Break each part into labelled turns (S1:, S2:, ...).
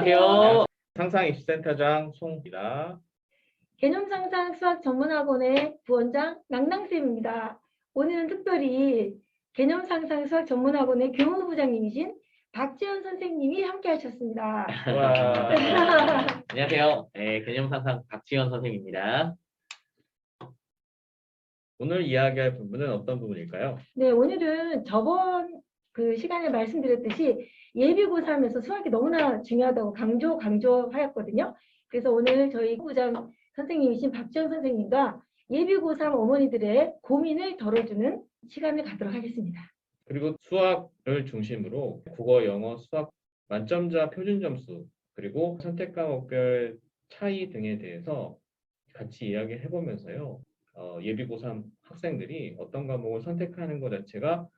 S1: 안녕하세요.
S2: 상상입시센터장 송입니다.
S1: 개념상상 수학 전문학원의 부원장 낭낭쌤입니다. 오늘은 특별히 개념상상 수학 전문학원의 교무부장님이신 박지원 선생님이 함께 하셨습니다.
S2: 안녕하세요. 개념상상 박지원 선생님입니다. 오늘 이야기할 부분은 어떤 부분일까요?
S1: 네, 오늘은 저번 시간에 말씀드렸듯이 예비고3에서 수학이 너무나 중요하다고 강조하였거든요. 그래서 오늘 저희 부장 선생님이신 박지원 선생님과 예비고3 어머니들의 고민을 덜어주는 시간을 갖도록 하겠습니다.
S2: 그리고 수학을 중심으로 국어, 영어, 수학 만점자 표준 점수 그리고 선택 과목별 차이 등에 대해서 같이 이야기해 보면서요. 예비고3 학생들이 어떤 과목을 선택하는 것 자체가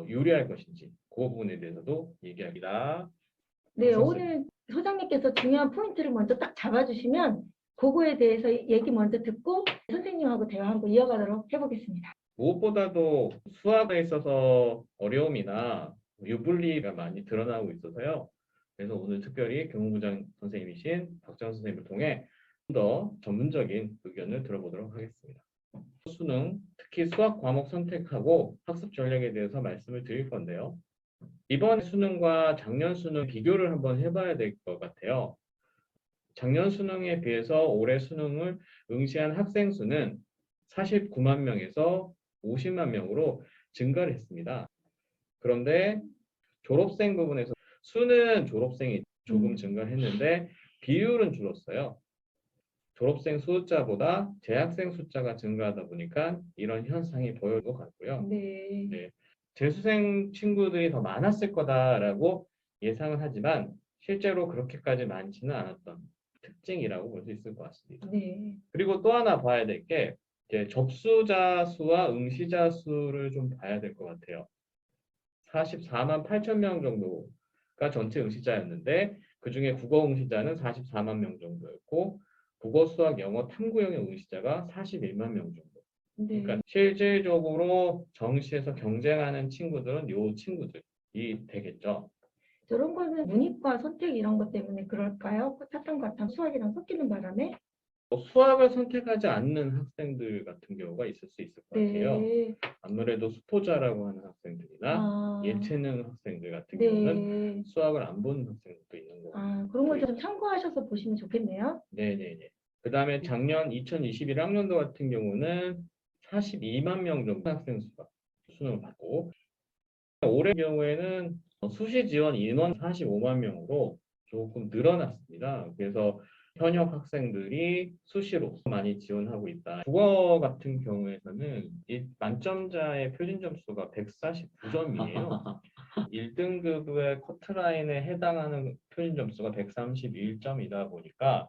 S2: 유리할 것인지 그 부분에 대해서도 얘기합니다.
S1: 네, 오늘 소장님께서 중요한 포인트를 먼저 딱 잡아주시면 그거에 대해서 얘기 먼저 듣고 선생님하고 대화 한번 이어가도록 해보겠습니다.
S2: 무엇보다도 수학에 있어서 어려움이나 유불리가 많이 드러나고 있어서요. 그래서 오늘 특별히 교무부장 선생님이신 박지원 선생님을 통해 좀 더 전문적인 의견을 들어보도록 하겠습니다. 수능, 특히 수학 과목 선택하고 학습 전략에 대해서 말씀을 드릴 건데요. 이번 수능과 작년 수능 비교를 한번 해봐야 될 것 같아요. 작년 수능에 비해서 올해 수능을 응시한 학생 수는 49만 명에서 50만 명으로 증가를 했습니다. 그런데 졸업생 부분에서 수는 졸업생이 조금 증가했는데 비율은 줄었어요. 졸업생 숫자보다 재학생 숫자가 증가하다 보니까 이런 현상이 보여올 것 같고요.
S1: 네.
S2: 재수생 친구들이 더 많았을 거다라고 예상은 하지만 실제로 그렇게까지 많지는 않았던 특징이라고 볼 수 있을 것 같습니다.
S1: 네.
S2: 그리고 또 하나 봐야 될 게 접수자 수와 응시자 수를 좀 봐야 될 것 같아요. 44만 8천 명 정도가 전체 응시자였는데 그중에 국어 응시자는 44만 명 정도였고 국어, 수학, 영어, 탐구형의 응시자가 41만 명 정도.
S1: 네.
S2: 그러니까 실질적으로 정시에서 경쟁하는 친구들은 요 친구들이 되겠죠.
S1: 저런 거는 문이과 선택 이런 것 때문에 그럴까요? 사탕 과탕 수학이랑 섞이는 바람에?
S2: 수학을 선택하지 않는 학생들 같은 경우가 있을 수 있을 것 같아요.
S1: 네.
S2: 아무래도 수포자라고 하는 학생들이나 예체능 학생들 같은 경우는 수학을 안 보는 학생들도 있는 거고.
S1: 그런 걸 좀 참고하셔서 보시면 좋겠네요.
S2: 네네네. 그 다음에 작년 2021학년도 같은 경우는 42만 명 정도 학생 수가 수능을 받고 올해 경우에는 수시 지원 인원 45만 명으로 조금 늘어났습니다. 그래서 현역 학생들이 수시로 많이 지원하고 있다. 국어 같은 경우에는 이 만점자의 표준 점수가 149점이에요. 1등급의 커트라인에 해당하는 표준 점수가 131점이다 보니까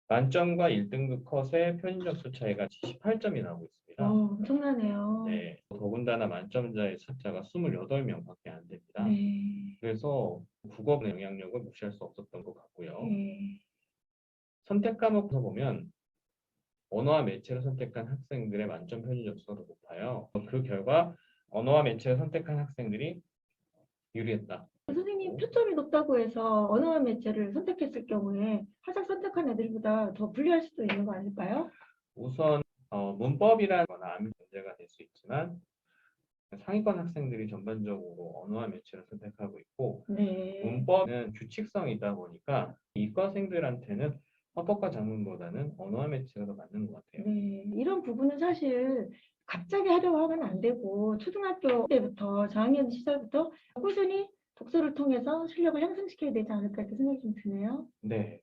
S2: 만점과 1등급 컷의 표준 점수 차이가 78점이 나고 있습니다.
S1: 엄청나네요.
S2: 네, 더군다나 만점자의 숫자가 28명밖에 안 됩니다.
S1: 네.
S2: 그래서 국어 영향력을 무시할 수 없었던 것 같고요.
S1: 네.
S2: 선택 과목에서 보면 언어와 매체를 선택한 학생들의 만점 표준 점수가 더 높아요. 그 결과 언어와 매체를 선택한 학생들이 유리했다.
S1: 선생님 표점이 높다고 해서 언어와 매체를 선택했을 경우에 화작 선택한 애들보다 더 불리할 수도 있는 거 아닐까요?
S2: 우선 문법이라는 거나 암기 문제가 될 수 있지만 상위권 학생들이 전반적으로 언어와 매체를 선택하고 있고
S1: 네.
S2: 문법은 규칙성이다 보니까 이과생들한테는 헌법과 작문보다는 언어와 매체가 더 맞는 것 같아요.
S1: 네. 이런 부분은 사실 갑자기 하려고 하면 안 되고 초등학교 때부터 저학년 시절부터 꾸준히 독서를 통해서 실력을 향상시켜야 되지 않을까 이렇게 생각이 좀 드네요.
S2: 네.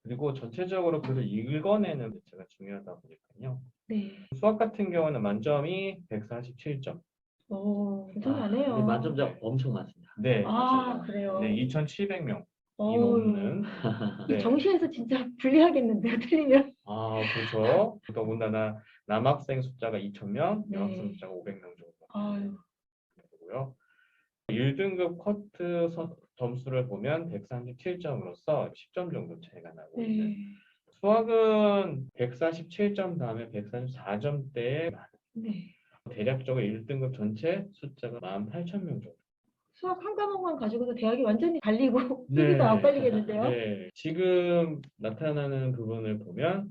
S2: 그리고 전체적으로 글을 읽어내는 매체가 중요하다 보니까요.
S1: 네.
S2: 수학 같은 경우는 만점이 147점.
S1: 엄청나네요.
S3: 만점자 엄청 많습니다.
S2: 네, 맞습니다.
S1: 그래요.
S2: 네, 2,700명이 넘는. 네.
S1: 정시에서 진짜 불리하겠는데요, 틀리면.
S2: 그렇죠. 더군다나 남학생 숫자가 2,000명,
S1: 네.
S2: 여학생 숫자가 500명
S1: 아유.
S2: 정도 되고요. 1등급 커트 점수를 보면 137점으로서 10점 정도 차이가 나고 있는.
S1: 네.
S2: 수학은 147점 다음에 144점대에
S1: 네.
S2: 대략적으로 1등급 전체 숫자가 18,000명 정도.
S1: 수학 한 과목만 가지고도 대학이 완전히 갈리고
S2: 네.
S1: PB도 안 갈리겠는데요?
S2: 네. 지금 나타나는 부분을 보면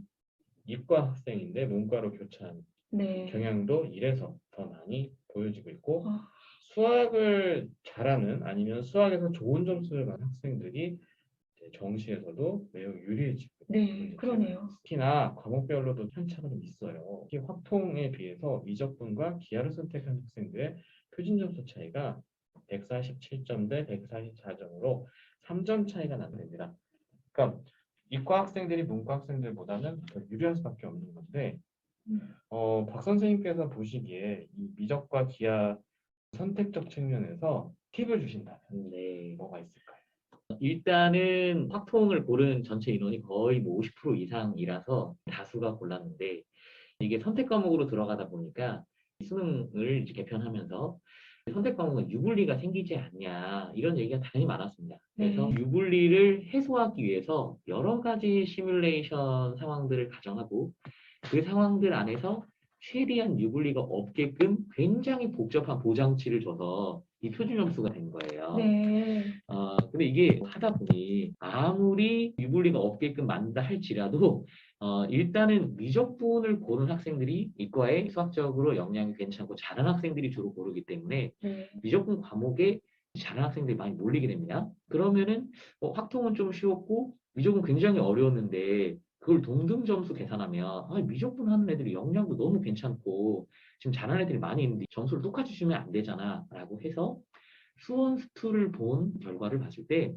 S2: 이과 학생인데 문과로 교차하는
S1: 네.
S2: 경향도 이래서 더 많이 보여지고 있고
S1: 아,
S2: 수학을 잘하는 아니면 수학에서 좋은 점수를 받는 학생들이 이제 정시에서도 매우 유리해지고
S1: 네,
S2: 있는
S1: 그러네요.
S2: 특히나 과목별로도 편차가 좀 있어요. 특히 확통에 비해서 미적분과 기하를 선택한 학생들의 표준 점수 차이가 147점 대 144점으로 3점 차이가 나됩니다. 그러니까 이과 학생들이 문과 학생들보다는 더 유리할 수밖에 없는 건데
S1: 음.
S2: 박 선생님께서 보시기에 이 미적과 기하 선택적 측면에서 팁을 주신다면
S3: 네.
S2: 뭐가 있을까요?
S3: 일단은 확통을 고른 전체 인원이 거의 뭐 50% 이상이라서 다수가 골랐는데 이게 선택 과목으로 들어가다 보니까 수능을 이제 개편하면서 선택 과목은 유불리가 생기지 않냐 이런 얘기가 당연히 많았습니다. 그래서
S1: 네.
S3: 유불리를 해소하기 위해서 여러 가지 시뮬레이션 상황들을 가정하고 그 상황들 안에서 최대한 유불리가 없게끔 굉장히 복잡한 보장치를 줘서 이 표준 점수가 된 거예요.
S1: 네.
S3: 근데 이게 하다 보니 아무리 유불리가 없게끔 만든다 할지라도 일단은 미적분을 고른 학생들이 이과에 수학적으로 역량이 괜찮고 잘하는 학생들이 주로 고르기 때문에
S1: 네.
S3: 미적분 과목에 잘하는 학생들이 많이 몰리게 됩니다. 그러면은 확통은 좀 쉬웠고 미적분 굉장히 어려웠는데 그걸 동등 점수 계산하면 미적분 하는 애들이 역량도 너무 괜찮고 지금 잘하는 애들이 많이 있는데 점수를 똑같이 주면 안 되잖아 라고 해서 수원스투를 본 결과를 봤을 때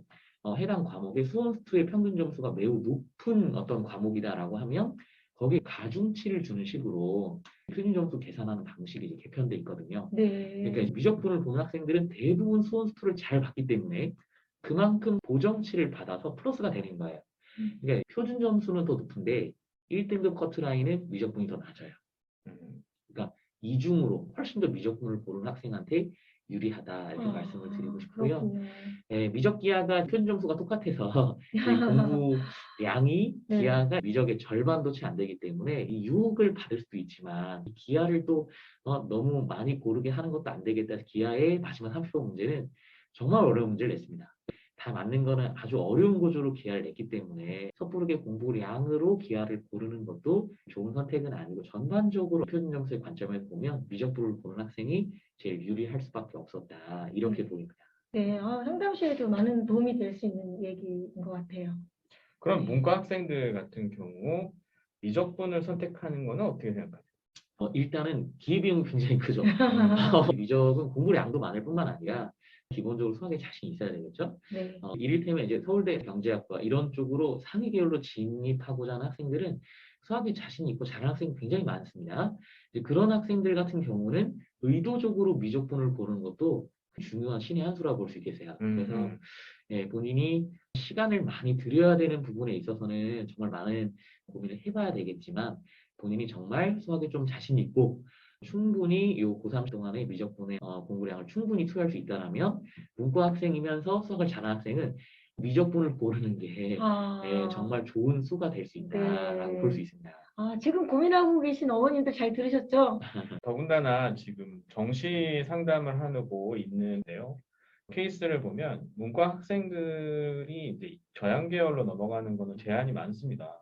S3: 해당 과목의 수원스투의 평균 점수가 매우 높은 어떤 과목이다라고 하면 거기에 가중치를 주는 식으로 표준 점수 계산하는 방식이 이제 개편돼 있거든요.
S1: 네.
S3: 그러니까 미적분을 보는 학생들은 대부분 수원스투를 잘 봤기 때문에 그만큼 보정치를 받아서 플러스가 되는 거예요. 그러니까 표준 점수는 더 높은데 1등급 커트라인은 미적분이 더 낮아요. 그러니까 이중으로 훨씬 더 미적분을 고른 학생한테 유리하다 이렇게 말씀을 드리고 싶고요.
S1: 그렇군요.
S3: 미적 기하가 표준 점수가 똑같아서 이 공부량이
S1: 네.
S3: 기하가 미적의 절반도 채 안 되기 때문에 이 유혹을 받을 수도 있지만 이 기하를 또 너무 많이 고르게 하는 것도 안 되겠다 해서 기하의 마지막 30번 문제는 정말 어려운 문제를 냈습니다. 다 맞는 거는 아주 어려운 구조로 기하를 냈기 때문에 섣부르게 공부량으로 기하를 고르는 것도 좋은 선택은 아니고 전반적으로 표준 점수의 관점에서 보면 미적분을 보는 학생이 제일 유리할 수밖에 없었다 이렇게
S1: 네.
S3: 보입니다.
S1: 네, 상담실에도 많은 도움이 될 수 있는 얘기인 것 같아요.
S2: 그럼 문과 학생들 같은 경우 미적분을 선택하는 거는 어떻게 생각하세요?
S3: 일단은 기회비용이 굉장히 크죠. 미적은 공부량도 많을 뿐만 아니라 기본적으로 수학에 자신이 있어야 되겠죠.
S1: 네.
S3: 이를테면 이제 서울대 경제학과 이런 쪽으로 상위 계열로 진입하고자 하는 학생들은 수학에 자신이 있고 잘하는 학생이 굉장히 많습니다. 이제 그런 학생들 같은 경우는 의도적으로 미적분을 고르는 것도 중요한 신의 한 수라고 볼 수 있겠어요. 그래서 본인이 시간을 많이 들여야 되는 부분에 있어서는 정말 많은 고민을 해봐야 되겠지만 본인이 정말 수학에 좀 자신 있고 충분히 이 고3 동안의 미적분의 공부량을 충분히 투여할 수 있다면 문과 학생이면서 수학을 잘하는 학생은 미적분을 고르는 게 정말 좋은 수가 될 수 있다라고 볼 수 있습니다.
S1: 지금 고민하고 계신 어머님들 잘 들으셨죠?
S2: 더군다나 지금 정시 상담을 하고 있는데요. 케이스를 보면 문과 학생들이 이제 저양 계열로 넘어가는 거는 제한이 많습니다.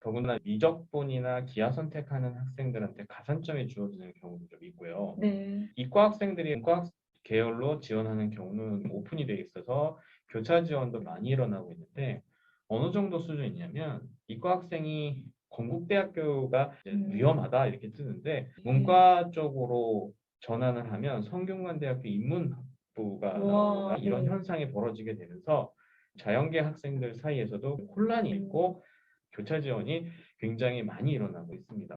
S2: 더군다나 미적분이나 기하 선택하는 학생들한테 가산점이 주어지는 경우도 좀 있고요.
S1: 네.
S2: 이과 학생들이 문과 계열로 지원하는 경우는 오픈이 되어 있어서 교차 지원도 많이 일어나고 있는데 어느 정도 수준이냐면 이과 학생이 건국대학교가 위험하다 이렇게 뜨는데 문과 쪽으로 전환을 하면 성균관대학교 인문학부가 나오거나 이런 현상이 벌어지게 되면서 자연계 학생들 사이에서도 혼란이 있고 교차 지원이 굉장히 많이 일어나고 있습니다.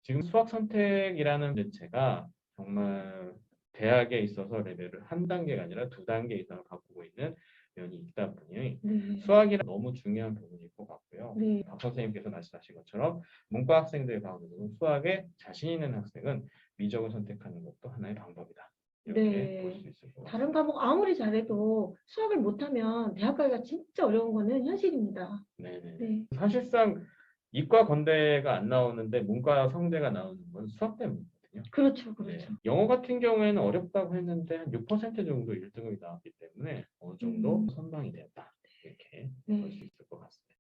S2: 지금 수학 선택이라는 자체가 정말 대학에 있어서 레벨을 한 단계가 아니라 두 단계 이상을 바꾸고 있는 면이 있다 보니 수학이란 너무 중요한 부분일 것 같고요. 박 선생님께서 말씀하신 것처럼 문과 학생들 가운데서는 수학에 자신 있는 학생은 미적을 선택하는 것도 하나의 방법이다. 이렇게 볼 수 있을 것 같습니다.
S1: 다른 과목 아무리 잘해도 수학을 못하면 대학 가기가 진짜 어려운 거는 현실입니다.
S2: 사실상 이과 건대가 안 나오는데 문과 성대가 나오는 건 수학 때문입니다. 있거든요.
S1: 그렇죠,
S2: 네.
S1: 그렇죠.
S2: 영어 같은 경우에는 어렵다고 했는데 한 6% 정도 1등급이 나왔기 때문에 어느 정도 선방이 되었다. 이렇게 볼 수
S1: 네.
S2: 있습니다.